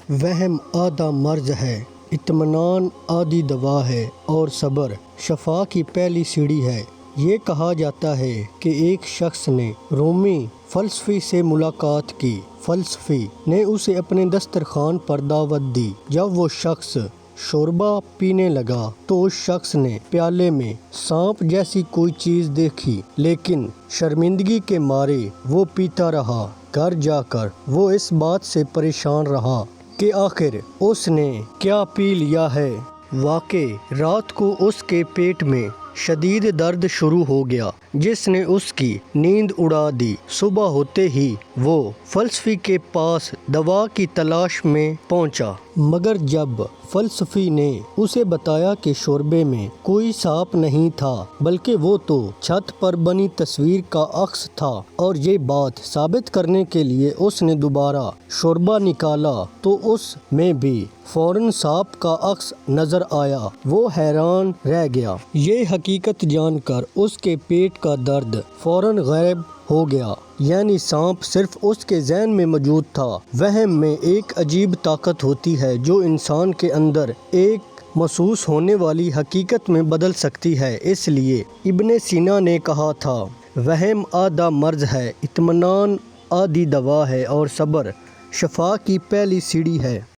وہم آدھا مرض ہے، اطمینان آدھی دوا ہے، اور صبر شفا کی پہلی سیڑھی ہے۔ یہ کہا جاتا ہے کہ ایک شخص نے رومی فلسفی سے ملاقات کی۔ فلسفی نے اسے اپنے دسترخوان پر دعوت دی۔ جب وہ شخص شوربہ پینے لگا تو اس شخص نے پیالے میں سانپ جیسی کوئی چیز دیکھی، لیکن شرمندگی کے مارے وہ پیتا رہا۔ گھر جا کر وہ اس بات سے پریشان رہا کہ آخر اس نے کیا پی لیا ہے۔ واقع رات کو اس کے پیٹ میں شدید درد شروع ہو گیا جس نے اس کی نیند اڑا دی۔ صبح ہوتے ہی وہ فلسفی کے پاس دوا کی تلاش میں پہنچا، مگر جب فلسفی نے اسے بتایا کہ شوربے میں کوئی سانپ نہیں تھا بلکہ وہ تو چھت پر بنی تصویر کا عکس تھا، اور یہ بات ثابت کرنے کے لیے اس نے دوبارہ شوربہ نکالا تو اس میں بھی فوراً سانپ کا عکس نظر آیا۔ وہ حیران رہ گیا۔ یہ حقیقت جان کر اس کے پیٹ کا درد فوراً غائب ہو گیا، یعنی سانپ صرف اس کے ذہن میں موجود تھا۔ وہم میں ایک عجیب طاقت ہوتی ہے جو انسان کے اندر ایک محسوس ہونے والی حقیقت میں بدل سکتی ہے۔ اس لیے ابن سینا نے کہا تھا، وہم آدھا مرض ہے، اطمینان آدھی دوا ہے، اور صبر شفا کی پہلی سیڑھی ہے۔